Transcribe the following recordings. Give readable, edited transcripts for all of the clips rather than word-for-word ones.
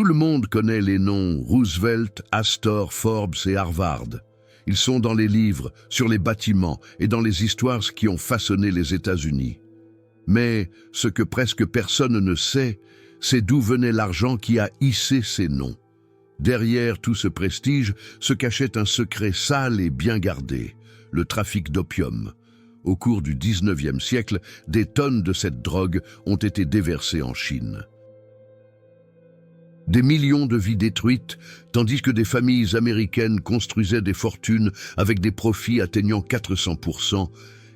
le monde connaît les noms Roosevelt, Astor, Forbes et Harvard. Ils sont dans les livres, sur les bâtiments et dans les histoires qui ont façonné les États-Unis. Mais ce que presque personne ne sait, c'est d'où venait l'argent qui a hissé ces noms. Derrière tout ce prestige se cachait un secret sale et bien gardé, le trafic d'opium. Au cours du 19e siècle, des tonnes de cette drogue ont été déversées en Chine. Des millions de vies détruites, tandis que des familles américaines construisaient des fortunes avec des profits atteignant 400%,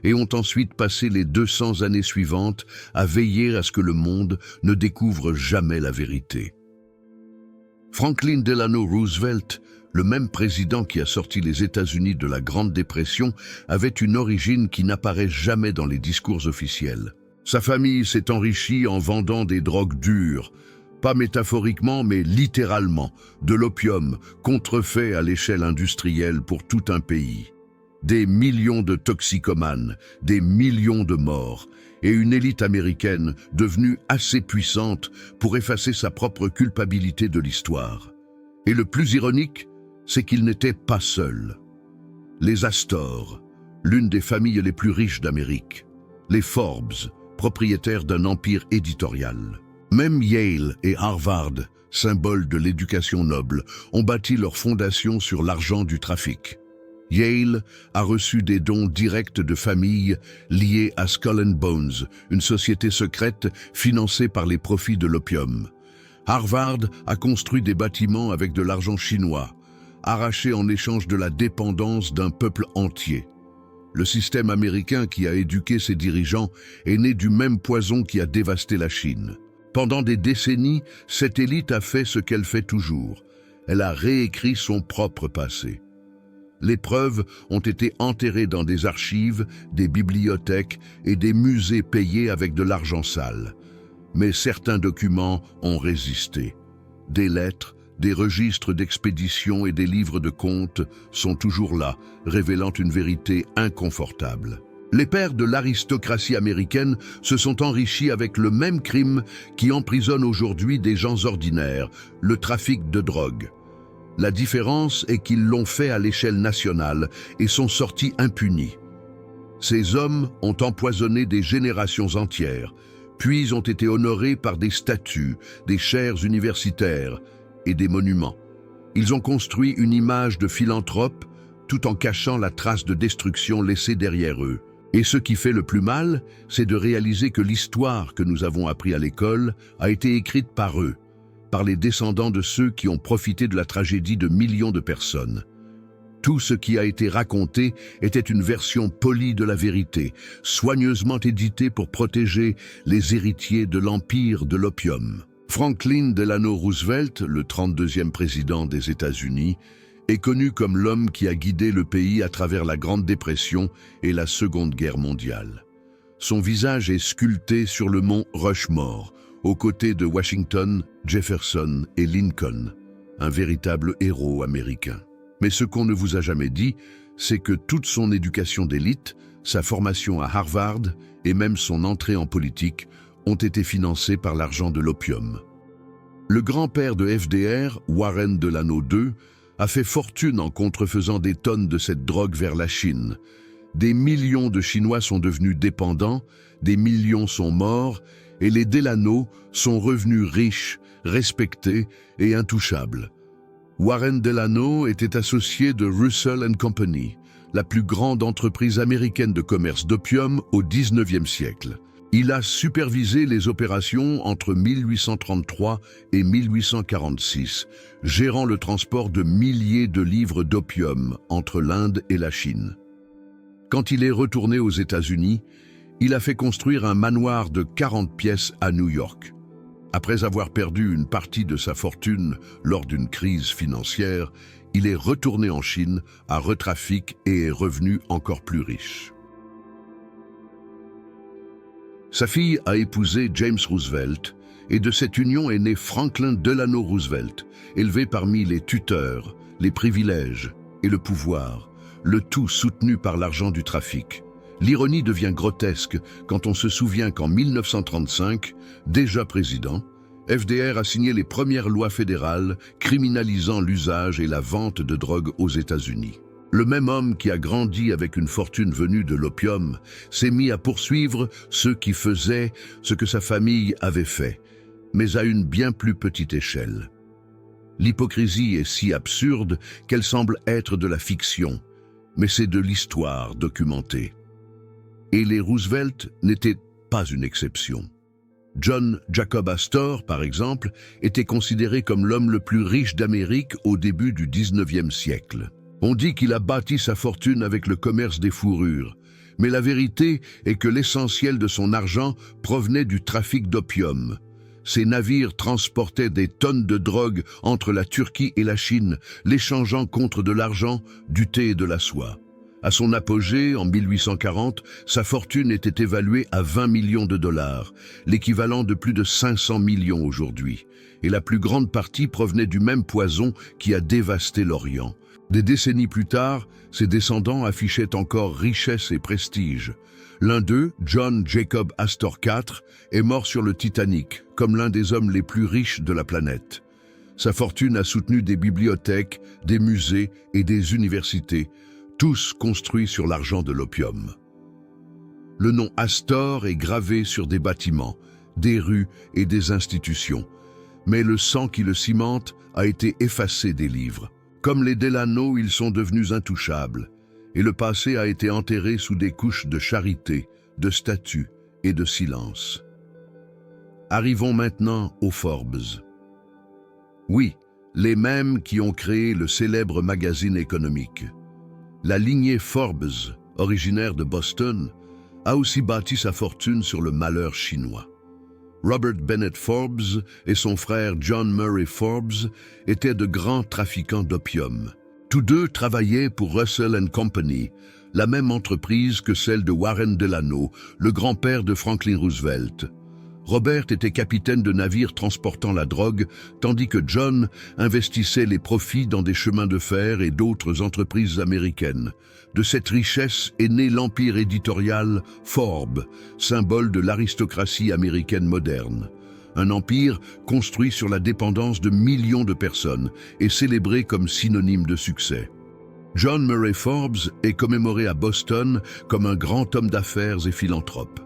et ont ensuite passé les 200 années suivantes à veiller à ce que le monde ne découvre jamais la vérité. Franklin Delano Roosevelt, le même président qui a sorti les États-Unis de la Grande Dépression, avait une origine qui n'apparaît jamais dans les discours officiels. Sa famille s'est enrichie en vendant des drogues dures, pas métaphoriquement mais littéralement, de l'opium contrefait à l'échelle industrielle pour tout un pays. Des millions de toxicomanes, des millions de morts, et une élite américaine devenue assez puissante pour effacer sa propre culpabilité de l'histoire. Et le plus ironique, c'est qu'il n'était pas seul. Les Astor, l'une des familles les plus riches d'Amérique. Les Forbes, propriétaires d'un empire éditorial. Même Yale et Harvard, symboles de l'éducation noble, ont bâti leur fondation sur l'argent du trafic. Yale a reçu des dons directs de familles liées à Skull and Bones, une société secrète financée par les profits de l'opium. Harvard a construit des bâtiments avec de l'argent chinois, arraché en échange de la dépendance d'un peuple entier. Le système américain qui a éduqué ses dirigeants est né du même poison qui a dévasté la Chine. Pendant des décennies, cette élite a fait ce qu'elle fait toujours. Elle a réécrit son propre passé. Les preuves ont été enterrées dans des archives, des bibliothèques et des musées payés avec de l'argent sale. Mais certains documents ont résisté. Des lettres, des registres d'expéditions et des livres de comptes sont toujours là, révélant une vérité inconfortable. Les pères de l'aristocratie américaine se sont enrichis avec le même crime qui emprisonne aujourd'hui des gens ordinaires, le trafic de drogue. La différence est qu'ils l'ont fait à l'échelle nationale et sont sortis impunis. Ces hommes ont empoisonné des générations entières, puis ont été honorés par des statues, des chaires universitaires et des monuments. Ils ont construit une image de philanthrope tout en cachant la trace de destruction laissée derrière eux. Et ce qui fait le plus mal, c'est de réaliser que l'histoire que nous avons appris à l'école a été écrite par eux, par les descendants de ceux qui ont profité de la tragédie de millions de personnes. Tout ce qui a été raconté était une version polie de la vérité, soigneusement éditée pour protéger les héritiers de l'empire de l'opium. Franklin Delano Roosevelt, le 32e président des États-Unis, est connu comme l'homme qui a guidé le pays à travers la Grande Dépression et la Seconde Guerre mondiale. Son visage est sculpté sur le mont Rushmore, aux côtés de Washington, Jefferson et Lincoln, un véritable héros américain. Mais ce qu'on ne vous a jamais dit, c'est que toute son éducation d'élite, sa formation à Harvard et même son entrée en politique ont été financées par l'argent de l'opium. Le grand-père de FDR, Warren Delano II, a fait fortune en contrefaisant des tonnes de cette drogue vers la Chine. Des millions de Chinois sont devenus dépendants, des millions sont morts, et les Delano sont revenus riches, respectés et intouchables. Warren Delano était associé de Russell & Company, la plus grande entreprise américaine de commerce d'opium au XIXe siècle. Il a supervisé les opérations entre 1833 et 1846, gérant le transport de milliers de livres d'opium entre l'Inde et la Chine. Quand il est retourné aux États-Unis, il a fait construire un manoir de 40 pièces à New York. Après avoir perdu une partie de sa fortune lors d'une crise financière, il est retourné en Chine à retrafic et est revenu encore plus riche. Sa fille a épousé James Roosevelt et de cette union est né Franklin Delano Roosevelt, élevé parmi les tuteurs, les privilèges et le pouvoir, le tout soutenu par l'argent du trafic. L'ironie devient grotesque quand on se souvient qu'en 1935, déjà président, FDR a signé les premières lois fédérales criminalisant l'usage et la vente de drogue aux États-Unis. Le même homme qui a grandi avec une fortune venue de l'opium s'est mis à poursuivre ceux qui faisaient ce que sa famille avait fait, mais à une bien plus petite échelle. L'hypocrisie est si absurde qu'elle semble être de la fiction, mais c'est de l'histoire documentée. Et les Roosevelt n'étaient pas une exception. John Jacob Astor, par exemple, était considéré comme l'homme le plus riche d'Amérique au début du 19e siècle. On dit qu'il a bâti sa fortune avec le commerce des fourrures, mais la vérité est que l'essentiel de son argent provenait du trafic d'opium. Ses navires transportaient des tonnes de drogue entre la Turquie et la Chine, l'échangeant contre de l'argent, du thé et de la soie. À son apogée, en 1840, sa fortune était évaluée à 20 millions de dollars, l'équivalent de plus de 500 millions aujourd'hui. Et la plus grande partie provenait du même poison qui a dévasté l'Orient. Des décennies plus tard, ses descendants affichaient encore richesse et prestige. L'un d'eux, John Jacob Astor IV, est mort sur le Titanic, comme l'un des hommes les plus riches de la planète. Sa fortune a soutenu des bibliothèques, des musées et des universités, tous construits sur l'argent de l'opium. Le nom Astor est gravé sur des bâtiments, des rues et des institutions, mais le sang qui le cimente a été effacé des livres. Comme les Delano, ils sont devenus intouchables, et le passé a été enterré sous des couches de charité, de statues et de silence. Arrivons maintenant aux Forbes. Oui, les mêmes qui ont créé le célèbre magazine économique. La lignée Forbes, originaire de Boston, a aussi bâti sa fortune sur le malheur chinois. Robert Bennett Forbes et son frère John Murray Forbes étaient de grands trafiquants d'opium. Tous deux travaillaient pour Russell & Company, la même entreprise que celle de Warren Delano, le grand-père de Franklin Roosevelt. Robert était capitaine de navire transportant la drogue, tandis que John investissait les profits dans des chemins de fer et d'autres entreprises américaines. De cette richesse est né l'empire éditorial Forbes, symbole de l'aristocratie américaine moderne. Un empire construit sur la dépendance de millions de personnes et célébré comme synonyme de succès. John Murray Forbes est commémoré à Boston comme un grand homme d'affaires et philanthrope.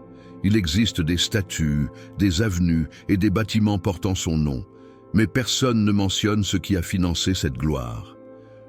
Il existe des statues, des avenues et des bâtiments portant son nom, mais personne ne mentionne ce qui a financé cette gloire.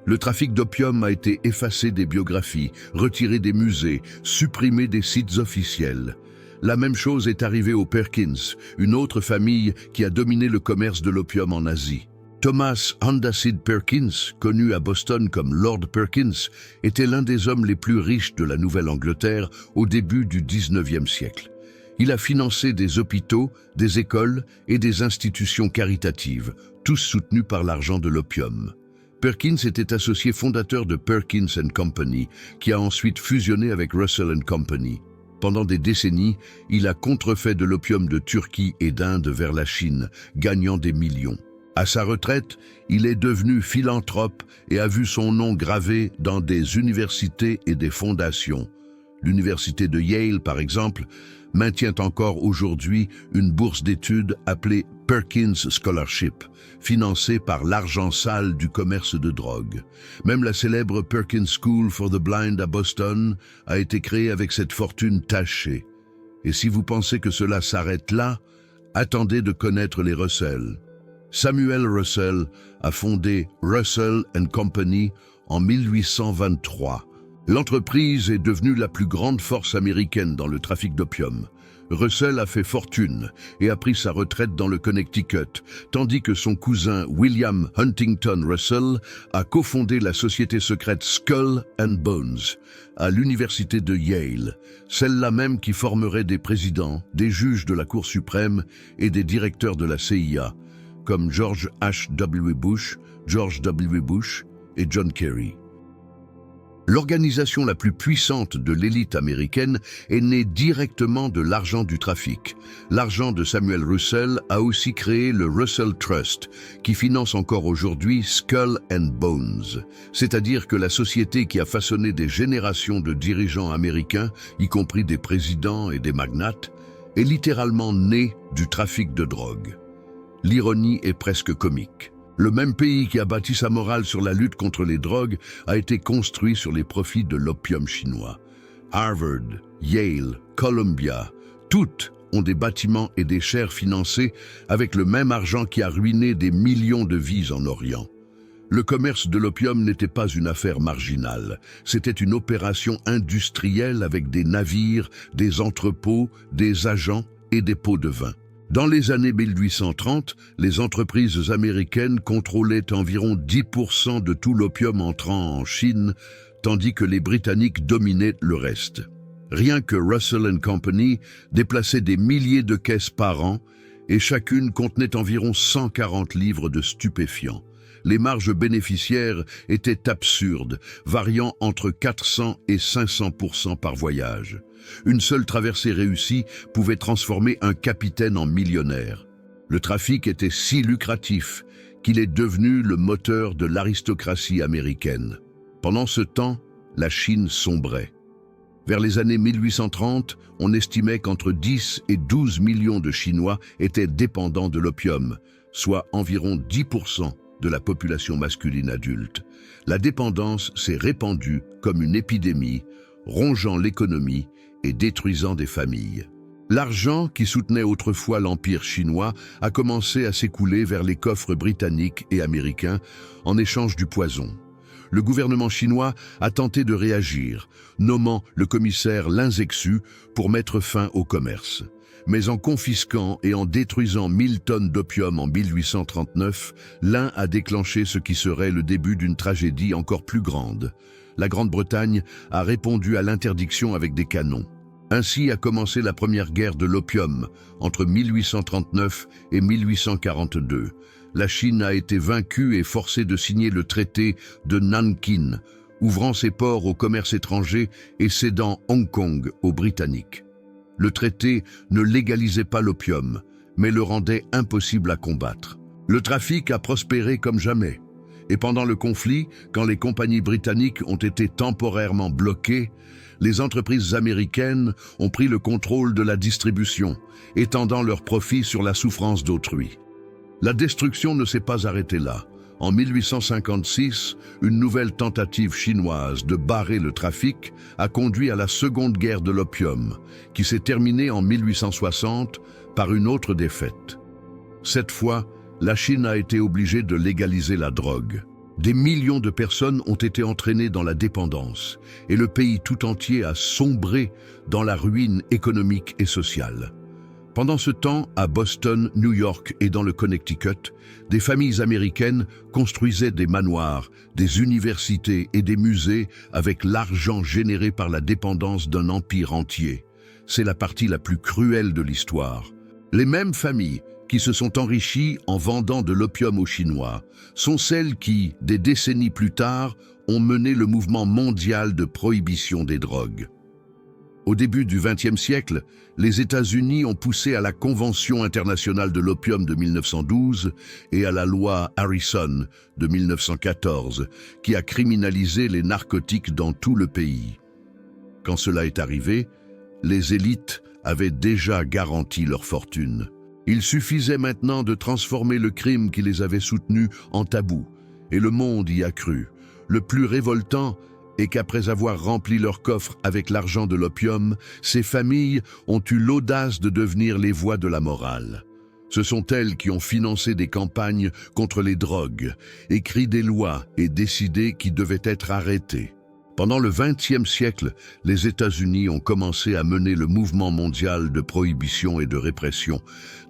Le trafic d'opium a été effacé des biographies, retiré des musées, supprimé des sites officiels. La même chose est arrivée aux Perkins, une autre famille qui a dominé le commerce de l'opium en Asie. Thomas Hundasid Perkins, connu à Boston comme Lord Perkins, était l'un des hommes les plus riches de la Nouvelle-Angleterre au début du 19e siècle. Il a financé des hôpitaux, des écoles et des institutions caritatives, tous soutenus par l'argent de l'opium. Perkins était associé fondateur de Perkins & Company, qui a ensuite fusionné avec Russell & Company. Pendant des décennies, il a contrefait de l'opium de Turquie et d'Inde vers la Chine, gagnant des millions. À sa retraite, il est devenu philanthrope et a vu son nom gravé dans des universités et des fondations. L'université de Yale, par exemple, maintient encore aujourd'hui une bourse d'études appelée Perkins Scholarship, financée par l'argent sale du commerce de drogue. Même la célèbre Perkins School for the Blind à Boston a été créée avec cette fortune tachée. Et si vous pensez que cela s'arrête là, attendez de connaître les Russell. Samuel Russell a fondé Russell & Company en 1823. L'entreprise est devenue la plus grande force américaine dans le trafic d'opium. Russell a fait fortune et a pris sa retraite dans le Connecticut, tandis que son cousin William Huntington Russell a cofondé la société secrète Skull and Bones à l'université de Yale, celle-là même qui formerait des présidents, des juges de la Cour suprême et des directeurs de la CIA, comme George H.W. Bush, George W. Bush et John Kerry. L'organisation la plus puissante de l'élite américaine est née directement de l'argent du trafic. L'argent de Samuel Russell a aussi créé le Russell Trust, qui finance encore aujourd'hui Skull and Bones, c'est-à-dire que la société qui a façonné des générations de dirigeants américains, y compris des présidents et des magnates, est littéralement née du trafic de drogue. L'ironie est presque comique. Le même pays qui a bâti sa morale sur la lutte contre les drogues a été construit sur les profits de l'opium chinois. Harvard, Yale, Columbia, toutes ont des bâtiments et des chaires financés avec le même argent qui a ruiné des millions de vies en Orient. Le commerce de l'opium n'était pas une affaire marginale, c'était une opération industrielle avec des navires, des entrepôts, des agents et des pots de vin. Dans les années 1830, les entreprises américaines contrôlaient environ 10% de tout l'opium entrant en Chine, tandis que les Britanniques dominaient le reste. Rien que Russell & Company déplaçait des milliers de caisses par an et chacune contenait environ 140 livres de stupéfiants. Les marges bénéficiaires étaient absurdes, variant entre 400 et 500% par voyage. Une seule traversée réussie pouvait transformer un capitaine en millionnaire. Le trafic était si lucratif qu'il est devenu le moteur de l'aristocratie américaine. Pendant ce temps, la Chine sombrait. Vers les années 1830, on estimait qu'entre 10 et 12 millions de Chinois étaient dépendants de l'opium, soit environ 10% de la population masculine adulte. La dépendance s'est répandue comme une épidémie, rongeant l'économie et détruisant des familles. L'argent qui soutenait autrefois l'empire chinois a commencé à s'écouler vers les coffres britanniques et américains en échange du poison. Le gouvernement chinois a tenté de réagir, nommant le commissaire Lin Zexu pour mettre fin au commerce. Mais en confisquant et en détruisant 1000 tonnes d'opium en 1839, Lin a déclenché ce qui serait le début d'une tragédie encore plus grande. La Grande-Bretagne a répondu à l'interdiction avec des canons. Ainsi a commencé la première guerre de l'opium entre 1839 et 1842. La Chine a été vaincue et forcée de signer le traité de Nankin, ouvrant ses ports au commerce étranger et cédant Hong Kong aux Britanniques. Le traité ne légalisait pas l'opium, mais le rendait impossible à combattre. Le trafic a prospéré comme jamais. Et pendant le conflit, quand les compagnies britanniques ont été temporairement bloquées, les entreprises américaines ont pris le contrôle de la distribution, étendant leurs profits sur la souffrance d'autrui. La destruction ne s'est pas arrêtée là. En 1856, une nouvelle tentative chinoise de barrer le trafic a conduit à la Seconde Guerre de l'opium, qui s'est terminée en 1860 par une autre défaite. Cette fois, la Chine a été obligée de légaliser la drogue. Des millions de personnes ont été entraînées dans la dépendance, et le pays tout entier a sombré dans la ruine économique et sociale. Pendant ce temps, à Boston, New York et dans le Connecticut, des familles américaines construisaient des manoirs, des universités et des musées avec l'argent généré par la dépendance d'un empire entier. C'est la partie la plus cruelle de l'histoire. Les mêmes familles qui se sont enrichies en vendant de l'opium aux Chinois sont celles qui, des décennies plus tard, ont mené le mouvement mondial de prohibition des drogues. Au début du XXe siècle, les États-Unis ont poussé à la Convention internationale de l'opium de 1912 et à la loi Harrison de 1914, qui a criminalisé les narcotiques dans tout le pays. Quand cela est arrivé, les élites avaient déjà garanti leur fortune. Il suffisait maintenant de transformer le crime qui les avait soutenus en tabou, et le monde y a cru. Le plus révoltant est qu'après avoir rempli leurs coffres avec l'argent de l'opium, ces familles ont eu l'audace de devenir les voix de la morale. Ce sont elles qui ont financé des campagnes contre les drogues, écrit des lois et décidé qui devaient être arrêtées. Pendant le XXe siècle, les États-Unis ont commencé à mener le mouvement mondial de prohibition et de répression,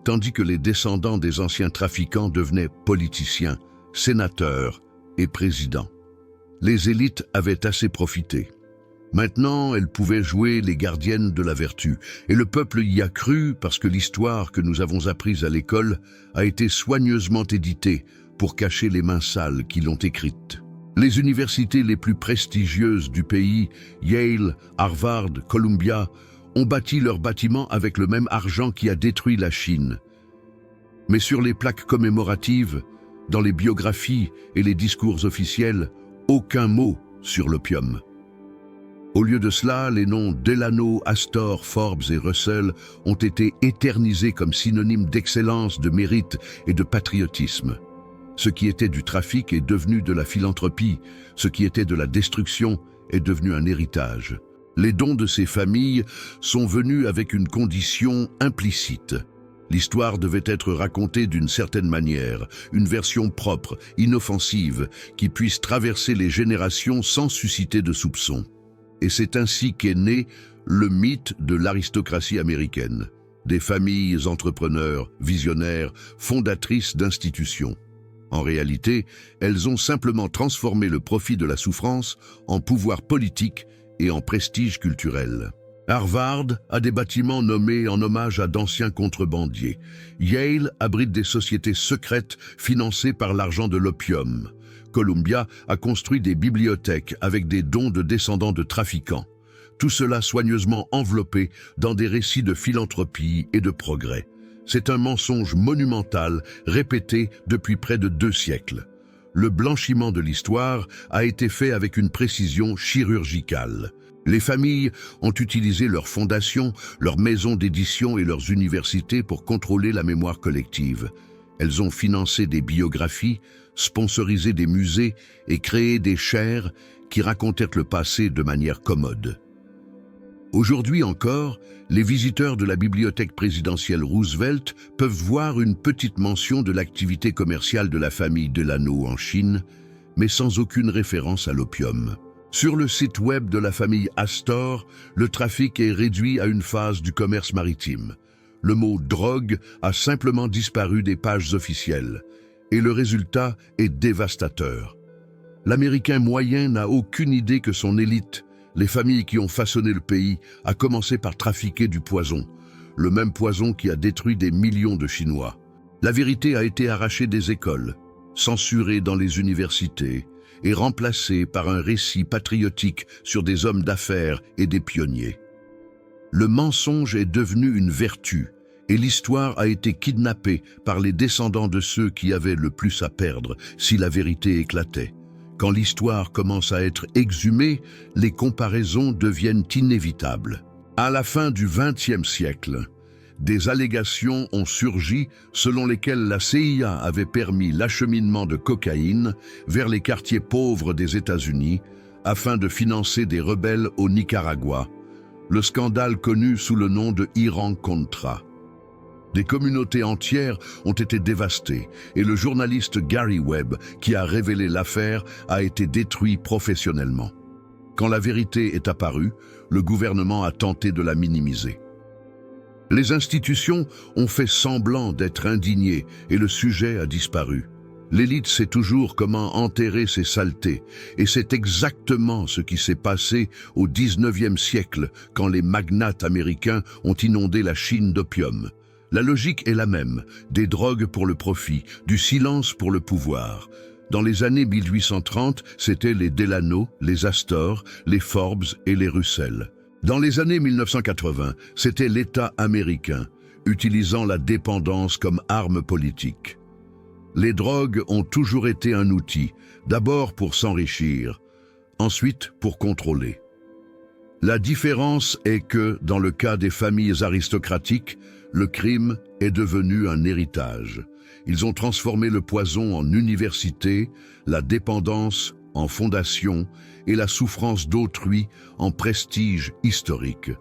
tandis que les descendants des anciens trafiquants devenaient politiciens, sénateurs et présidents. Les élites avaient assez profité. Maintenant, elles pouvaient jouer les gardiennes de la vertu, et le peuple y a cru parce que l'histoire que nous avons apprise à l'école a été soigneusement éditée pour cacher les mains sales qui l'ont écrite. Les universités les plus prestigieuses du pays, Yale, Harvard, Columbia, ont bâti leurs bâtiments avec le même argent qui a détruit la Chine. Mais sur les plaques commémoratives, dans les biographies et les discours officiels, aucun mot sur l'opium. Au lieu de cela, les noms Delano, Astor, Forbes et Russell ont été éternisés comme synonymes d'excellence, de mérite et de patriotisme. Ce qui était du trafic est devenu de la philanthropie, ce qui était de la destruction est devenu un héritage. Les dons de ces familles sont venus avec une condition implicite. L'histoire devait être racontée d'une certaine manière, une version propre, inoffensive, qui puisse traverser les générations sans susciter de soupçons. Et c'est ainsi qu'est né le mythe de l'aristocratie américaine, des familles entrepreneurs, visionnaires, fondatrices d'institutions. En réalité, elles ont simplement transformé le profit de la souffrance en pouvoir politique et en prestige culturel. Harvard a des bâtiments nommés en hommage à d'anciens contrebandiers. Yale abrite des sociétés secrètes financées par l'argent de l'opium. Columbia a construit des bibliothèques avec des dons de descendants de trafiquants. Tout cela soigneusement enveloppé dans des récits de philanthropie et de progrès. C'est un mensonge monumental répété depuis près de 2 siècles. Le blanchiment de l'histoire a été fait avec une précision chirurgicale. Les familles ont utilisé leurs fondations, leurs maisons d'édition et leurs universités pour contrôler la mémoire collective. Elles ont financé des biographies, sponsorisé des musées et créé des chaires qui racontèrent le passé de manière commode. Aujourd'hui encore, les visiteurs de la bibliothèque présidentielle Roosevelt peuvent voir une petite mention de l'activité commerciale de la famille Delano en Chine, mais sans aucune référence à l'opium. Sur le site web de la famille Astor, le trafic est réduit à une phase du commerce maritime. Le mot « drogue » a simplement disparu des pages officielles, et le résultat est dévastateur. L'Américain moyen n'a aucune idée que son élite, les familles qui ont façonné le pays, a commencé par trafiquer du poison, le même poison qui a détruit des millions de Chinois. La vérité a été arrachée des écoles, censurée dans les universités, et remplacé par un récit patriotique sur des hommes d'affaires et des pionniers. Le mensonge est devenu une vertu, et l'histoire a été kidnappée par les descendants de ceux qui avaient le plus à perdre si la vérité éclatait. Quand l'histoire commence à être exhumée, les comparaisons deviennent inévitables. À la fin du XXe siècle, des allégations ont surgi selon lesquelles la CIA avait permis l'acheminement de cocaïne vers les quartiers pauvres des États-Unis afin de financer des rebelles au Nicaragua, le scandale connu sous le nom de Iran-Contra. Des communautés entières ont été dévastées et le journaliste Gary Webb, qui a révélé l'affaire, a été détruit professionnellement. Quand la vérité est apparue, le gouvernement a tenté de la minimiser. Les institutions ont fait semblant d'être indignées et le sujet a disparu. L'élite sait toujours comment enterrer ses saletés, et c'est exactement ce qui s'est passé au XIXe siècle quand les magnates américains ont inondé la Chine d'opium. La logique est la même, des drogues pour le profit, du silence pour le pouvoir. Dans les années 1830, c'étaient les Delano, les Astor, les Forbes et les Russell. Dans les années 1980, c'était l'État américain, utilisant la dépendance comme arme politique. Les drogues ont toujours été un outil, d'abord pour s'enrichir, ensuite pour contrôler. La différence est que, dans le cas des familles aristocratiques, le crime est devenu un héritage. Ils ont transformé le poison en université, la dépendance en fondation et la souffrance d'autrui en prestige historique.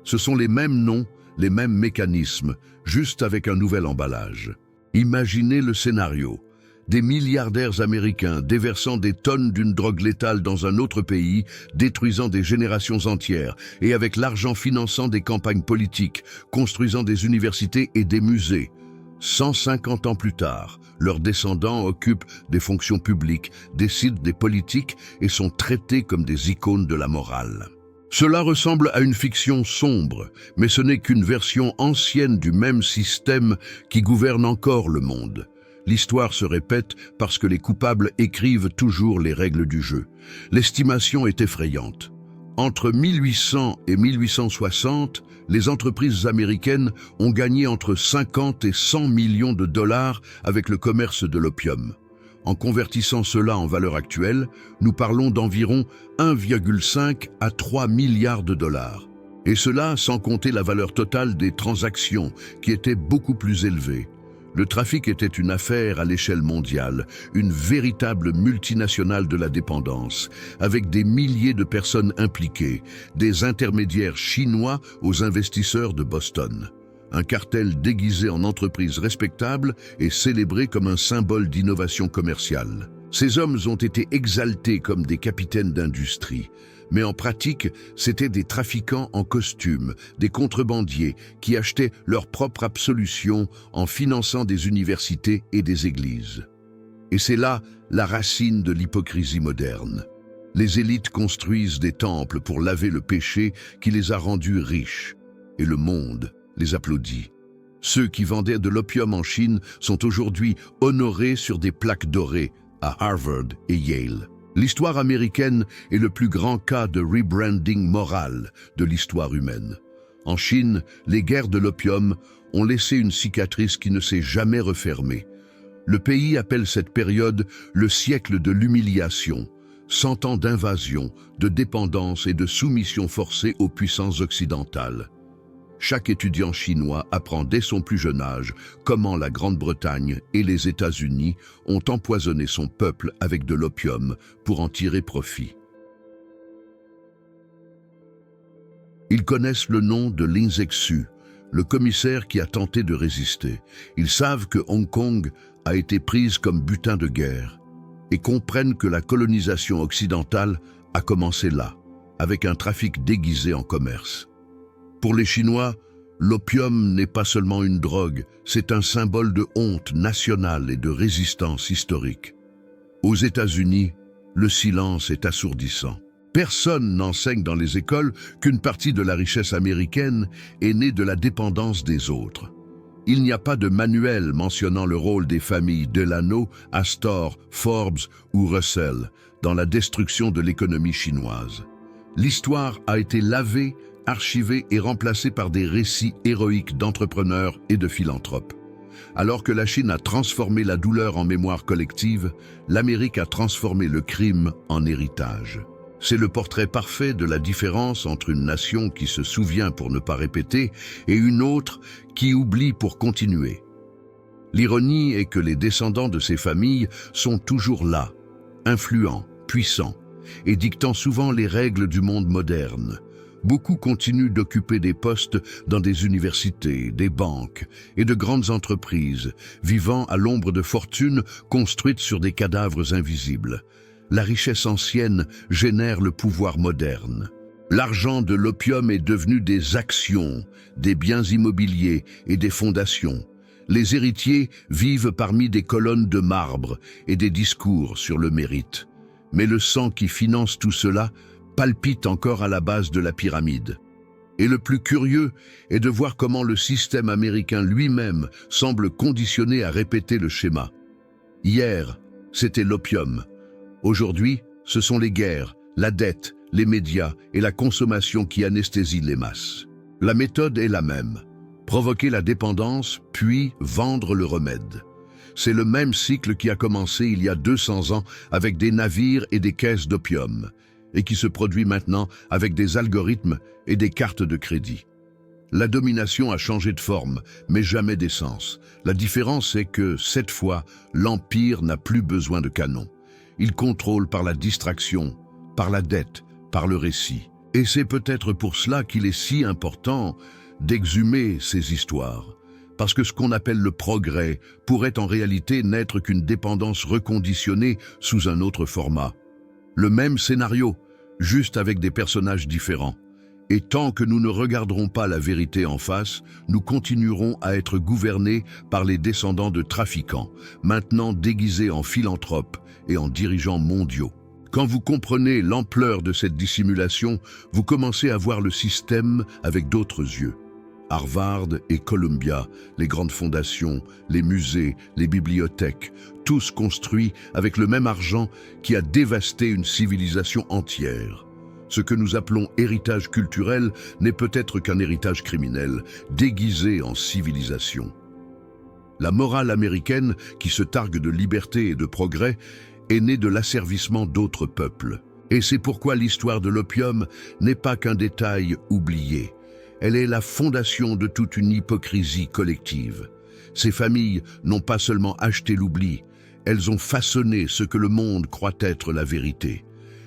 Ce sont les mêmes noms, les mêmes mécanismes, juste avec un nouvel emballage. Imaginez le scénario. Des milliardaires américains déversant des tonnes d'une drogue létale dans un autre pays, détruisant des générations entières, et avec l'argent finançant des campagnes politiques, construisant des universités et des musées. 150 ans plus tard, leurs descendants occupent des fonctions publiques, décident des politiques et sont traités comme des icônes de la morale. Cela ressemble à une fiction sombre, mais ce n'est qu'une version ancienne du même système qui gouverne encore le monde. L'histoire se répète parce que les coupables écrivent toujours les règles du jeu. L'estimation est effrayante. Entre 1800 et 1860, les entreprises américaines ont gagné entre 50 et 100 millions de dollars avec le commerce de l'opium. En convertissant cela en valeur actuelle, nous parlons d'environ 1,5 à 3 milliards de dollars. Et cela sans compter la valeur totale des transactions, qui était beaucoup plus élevée. Le trafic était une affaire à l'échelle mondiale, une véritable multinationale de la dépendance, avec des milliers de personnes impliquées, des intermédiaires chinois aux investisseurs de Boston. Un cartel déguisé en entreprise respectable et célébré comme un symbole d'innovation commerciale. Ces hommes ont été exaltés comme des capitaines d'industrie. Mais en pratique, c'étaient des trafiquants en costume, des contrebandiers qui achetaient leur propre absolution en finançant des universités et des églises. Et c'est là la racine de l'hypocrisie moderne. Les élites construisent des temples pour laver le péché qui les a rendus riches. Et le monde les applaudit. Ceux qui vendaient de l'opium en Chine sont aujourd'hui honorés sur des plaques dorées à Harvard et Yale. L'histoire américaine est le plus grand cas de rebranding moral de l'histoire humaine. En Chine, les guerres de l'opium ont laissé une cicatrice qui ne s'est jamais refermée. Le pays appelle cette période le siècle de l'humiliation, 100 ans d'invasion, de dépendance et de soumission forcée aux puissances occidentales. Chaque étudiant chinois apprend dès son plus jeune âge comment la Grande-Bretagne et les États-Unis ont empoisonné son peuple avec de l'opium pour en tirer profit. Ils connaissent le nom de Lin Zexu, le commissaire qui a tenté de résister. Ils savent que Hong Kong a été prise comme butin de guerre et comprennent que la colonisation occidentale a commencé là, avec un trafic déguisé en commerce. Pour les Chinois, l'opium n'est pas seulement une drogue, c'est un symbole de honte nationale et de résistance historique. Aux États-Unis, le silence est assourdissant. Personne n'enseigne dans les écoles qu'une partie de la richesse américaine est née de la dépendance des autres. Il n'y a pas de manuel mentionnant le rôle des familles Delano, Astor, Forbes ou Russell dans la destruction de l'économie chinoise. L'histoire a été lavée, archivée et remplacée par des récits héroïques d'entrepreneurs et de philanthropes. Alors que la Chine a transformé la douleur en mémoire collective, l'Amérique a transformé le crime en héritage. C'est le portrait parfait de la différence entre une nation qui se souvient pour ne pas répéter et une autre qui oublie pour continuer. L'ironie est que les descendants de ces familles sont toujours là, influents, puissants, et dictant souvent les règles du monde moderne. Beaucoup continuent d'occuper des postes dans des universités, des banques et de grandes entreprises, vivant à l'ombre de fortunes construites sur des cadavres invisibles. La richesse ancienne génère le pouvoir moderne. L'argent de l'opium est devenu des actions, des biens immobiliers et des fondations. Les héritiers vivent parmi des colonnes de marbre et des discours sur le mérite. Mais le sang qui finance tout cela palpite encore à la base de la pyramide. Et le plus curieux est de voir comment le système américain lui-même semble conditionné à répéter le schéma. Hier, c'était l'opium. Aujourd'hui, ce sont les guerres, la dette, les médias et la consommation qui anesthésient les masses. La méthode est la même. Provoquer la dépendance, puis vendre le remède. C'est le même cycle qui a commencé il y a 200 ans avec des navires et des caisses d'opium, et qui se produit maintenant avec des algorithmes et des cartes de crédit. La domination a changé de forme, mais jamais d'essence. La différence est que, cette fois, l'Empire n'a plus besoin de canons. Il contrôle par la distraction, par la dette, par le récit. Et c'est peut-être pour cela qu'il est si important d'exhumer ces histoires. Parce que ce qu'on appelle le progrès pourrait en réalité n'être qu'une dépendance reconditionnée sous un autre format. Le même scénario, juste avec des personnages différents. Et tant que nous ne regarderons pas la vérité en face, nous continuerons à être gouvernés par les descendants de trafiquants, maintenant déguisés en philanthropes et en dirigeants mondiaux. Quand vous comprenez l'ampleur de cette dissimulation, vous commencez à voir le système avec d'autres yeux. Harvard et Columbia, les grandes fondations, les musées, les bibliothèques, tous construits avec le même argent qui a dévasté une civilisation entière. Ce que nous appelons héritage culturel n'est peut-être qu'un héritage criminel, déguisé en civilisation. La morale américaine, qui se targue de liberté et de progrès, est née de l'asservissement d'autres peuples. Et c'est pourquoi l'histoire de l'opium n'est pas qu'un détail oublié. Elle est la fondation de toute une hypocrisie collective. Ces familles n'ont pas seulement acheté l'oubli, elles ont façonné ce que le monde croit être la vérité.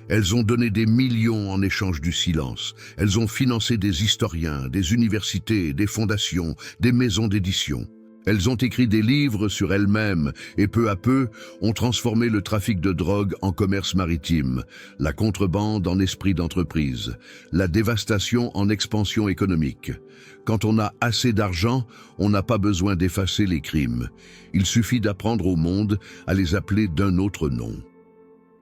Elles ont donné des millions en échange du silence. Elles ont financé des historiens, des universités, des fondations, des maisons d'édition. Elles ont écrit des livres sur elles-mêmes et peu à peu ont transformé le trafic de drogue en commerce maritime, la contrebande en esprit d'entreprise, la dévastation en expansion économique. Quand on a assez d'argent, on n'a pas besoin d'effacer les crimes. Il suffit d'apprendre au monde à les appeler d'un autre nom.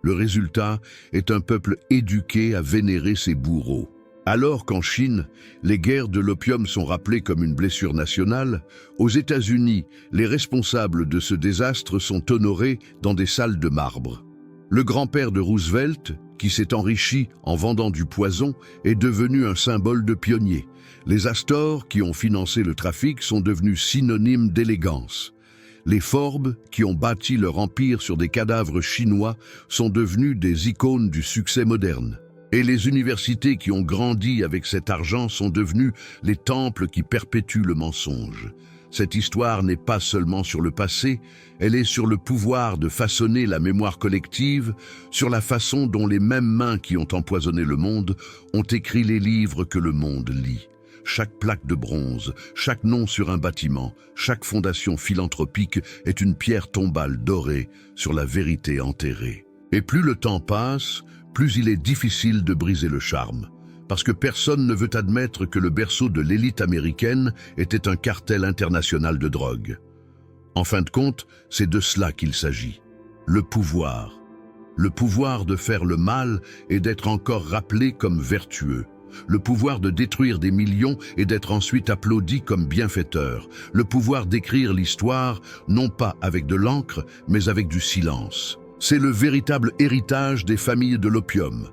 Le résultat est un peuple éduqué à vénérer ses bourreaux. Alors qu'en Chine, les guerres de l'opium sont rappelées comme une blessure nationale, aux États-Unis, les responsables de ce désastre sont honorés dans des salles de marbre. Le grand-père de Roosevelt, qui s'est enrichi en vendant du poison, est devenu un symbole de pionnier. Les Astor, qui ont financé le trafic, sont devenus synonymes d'élégance. Les Forbes, qui ont bâti leur empire sur des cadavres chinois, sont devenus des icônes du succès moderne. Et les universités qui ont grandi avec cet argent sont devenues les temples qui perpétuent le mensonge. Cette histoire n'est pas seulement sur le passé, elle est sur le pouvoir de façonner la mémoire collective, sur la façon dont les mêmes mains qui ont empoisonné le monde ont écrit les livres que le monde lit. Chaque plaque de bronze, chaque nom sur un bâtiment, chaque fondation philanthropique est une pierre tombale dorée sur la vérité enterrée. Et plus le temps passe, plus il est difficile de briser le charme, parce que personne ne veut admettre que le berceau de l'élite américaine était un cartel international de drogue. En fin de compte, c'est de cela qu'il s'agit. Le pouvoir. Le pouvoir de faire le mal et d'être encore rappelé comme vertueux. Le pouvoir de détruire des millions et d'être ensuite applaudi comme bienfaiteur. Le pouvoir d'écrire l'histoire, non pas avec de l'encre, mais avec du silence. C'est le véritable héritage des familles de l'opium.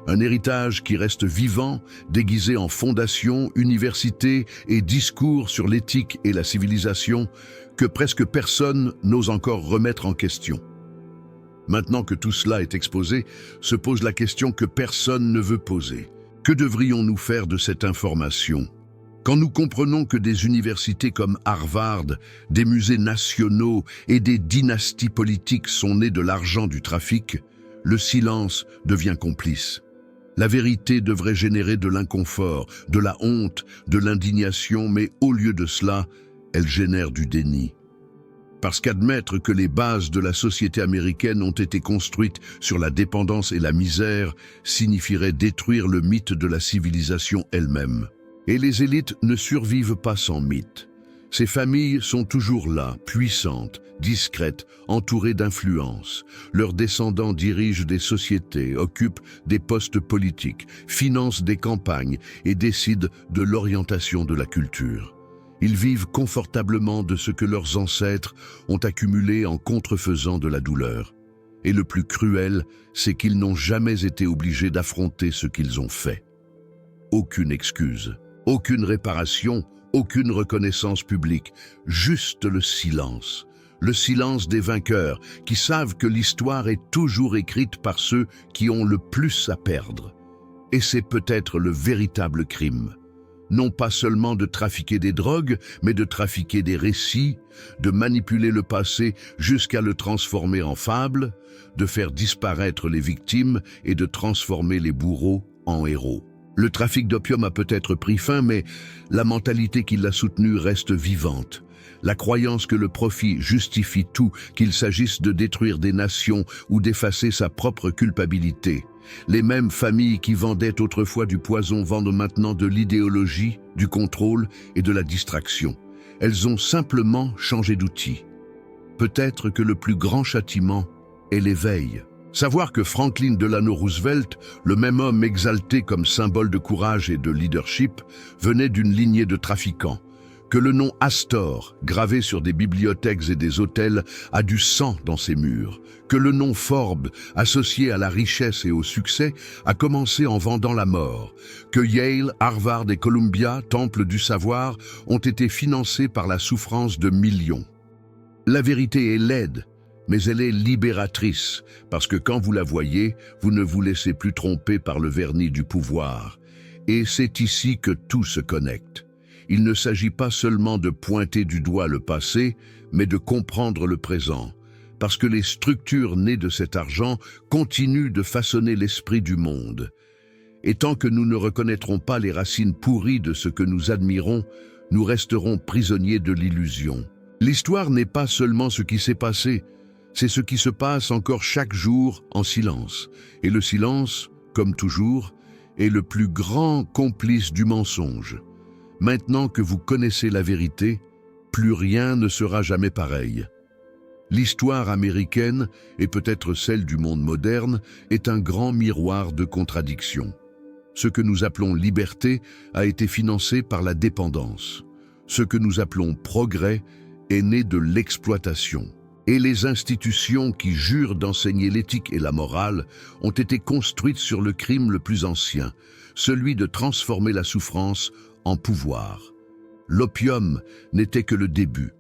Un héritage qui reste vivant, déguisé en fondations, universités et discours sur l'éthique et la civilisation, que presque personne n'ose encore remettre en question. Maintenant que tout cela est exposé, se pose la question que personne ne veut poser. Que devrions-nous faire de cette information ? Quand nous comprenons que des universités comme Harvard, des musées nationaux et des dynasties politiques sont nées de l'argent du trafic, le silence devient complice. La vérité devrait générer de l'inconfort, de la honte, de l'indignation, mais au lieu de cela, elle génère du déni. Parce qu'admettre que les bases de la société américaine ont été construites sur la dépendance et la misère signifierait détruire le mythe de la civilisation elle-même. Et les élites ne survivent pas sans mythe. Ces familles sont toujours là, puissantes, discrètes, entourées d'influence. Leurs descendants dirigent des sociétés, occupent des postes politiques, financent des campagnes et décident de l'orientation de la culture. Ils vivent confortablement de ce que leurs ancêtres ont accumulé en contrefaisant de la douleur. Et le plus cruel, c'est qu'ils n'ont jamais été obligés d'affronter ce qu'ils ont fait. Aucune excuse. Aucune réparation, aucune reconnaissance publique, juste le silence des vainqueurs qui savent que l'histoire est toujours écrite par ceux qui ont le plus à perdre. Et c'est peut-être le véritable crime. Non pas seulement de trafiquer des drogues, mais de trafiquer des récits, de manipuler le passé jusqu'à le transformer en fable, de faire disparaître les victimes et de transformer les bourreaux en héros. Le trafic d'opium a peut-être pris fin, mais la mentalité qui l'a soutenu reste vivante. La croyance que le profit justifie tout, qu'il s'agisse de détruire des nations ou d'effacer sa propre culpabilité. Les mêmes familles qui vendaient autrefois du poison vendent maintenant de l'idéologie, du contrôle et de la distraction. Elles ont simplement changé d'outil. Peut-être que le plus grand châtiment est l'éveil. Savoir que Franklin Delano Roosevelt, le même homme exalté comme symbole de courage et de leadership, venait d'une lignée de trafiquants, que le nom Astor, gravé sur des bibliothèques et des hôtels, a du sang dans ses murs, que le nom Forbes, associé à la richesse et au succès, a commencé en vendant la mort, que Yale, Harvard et Columbia, temples du savoir, ont été financés par la souffrance de millions. La vérité est laide, mais elle est libératrice, parce que quand vous la voyez, vous ne vous laissez plus tromper par le vernis du pouvoir. Et c'est ici que tout se connecte. Il ne s'agit pas seulement de pointer du doigt le passé, mais de comprendre le présent, parce que les structures nées de cet argent continuent de façonner l'esprit du monde. Et tant que nous ne reconnaîtrons pas les racines pourries de ce que nous admirons, nous resterons prisonniers de l'illusion. L'histoire n'est pas seulement ce qui s'est passé, c'est ce qui se passe encore chaque jour en silence. Et le silence, comme toujours, est le plus grand complice du mensonge. Maintenant que vous connaissez la vérité, plus rien ne sera jamais pareil. L'histoire américaine, et peut-être celle du monde moderne, est un grand miroir de contradictions. Ce que nous appelons liberté a été financé par la dépendance. Ce que nous appelons progrès est né de l'exploitation. Et les institutions qui jurent d'enseigner l'éthique et la morale ont été construites sur le crime le plus ancien, celui de transformer la souffrance en pouvoir. L'opium n'était que le début.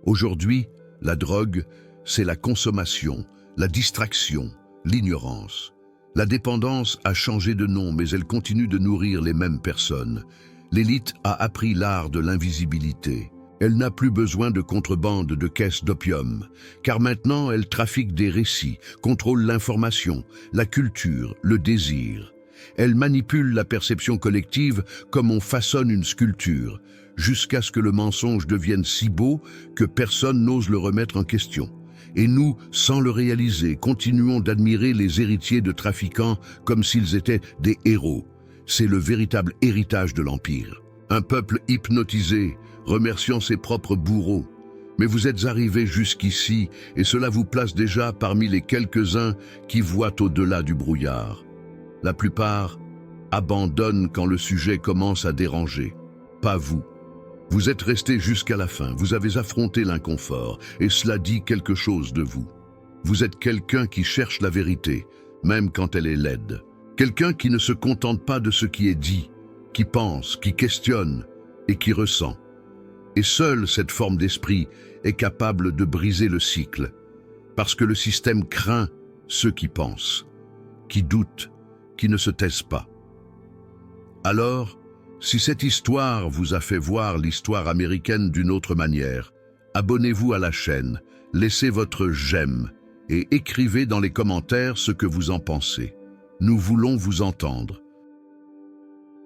Aujourd'hui, la drogue, c'est la consommation, la distraction, l'ignorance. La dépendance a changé de nom, mais elle continue de nourrir les mêmes personnes. L'élite a appris l'art de l'invisibilité. Elle n'a plus besoin de contrebande de caisses d'opium, car maintenant elle trafique des récits, contrôle l'information, la culture, le désir. Elle manipule la perception collective comme on façonne une sculpture, jusqu'à ce que le mensonge devienne si beau que personne n'ose le remettre en question. Et nous, sans le réaliser, continuons d'admirer les héritiers de trafiquants comme s'ils étaient des héros. C'est le véritable héritage de l'Empire. Un peuple hypnotisé, remerciant ses propres bourreaux. Mais vous êtes arrivés jusqu'ici et cela vous place déjà parmi les quelques-uns qui voient au-delà du brouillard. La plupart abandonnent quand le sujet commence à déranger. Pas vous. Vous êtes restés jusqu'à la fin, vous avez affronté l'inconfort et cela dit quelque chose de vous. Vous êtes quelqu'un qui cherche la vérité, même quand elle est laide. Quelqu'un qui ne se contente pas de ce qui est dit, qui pense, qui questionne et qui ressent. Et seule cette forme d'esprit est capable de briser le cycle, parce que le système craint ceux qui pensent, qui doutent, qui ne se taisent pas. Alors, si cette histoire vous a fait voir l'histoire américaine d'une autre manière, abonnez-vous à la chaîne, laissez votre j'aime et écrivez dans les commentaires ce que vous en pensez. Nous voulons vous entendre.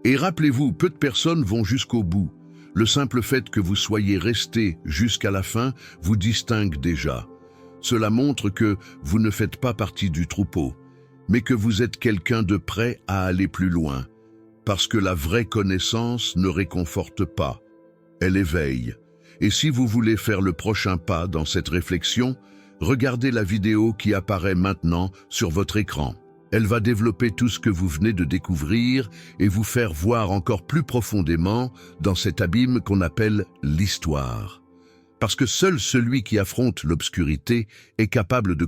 Et rappelez-vous, peu de personnes vont jusqu'au bout. Le simple fait que vous soyez resté jusqu'à la fin vous distingue déjà. Cela montre que vous ne faites pas partie du troupeau, mais que vous êtes quelqu'un de prêt à aller plus loin. Parce que la vraie connaissance ne réconforte pas, elle éveille. Et si vous voulez faire le prochain pas dans cette réflexion, regardez la vidéo qui apparaît maintenant sur votre écran. Elle va développer tout ce que vous venez de découvrir et vous faire voir encore plus profondément dans cet abîme qu'on appelle l'histoire. Parce que seul celui qui affronte l'obscurité est capable de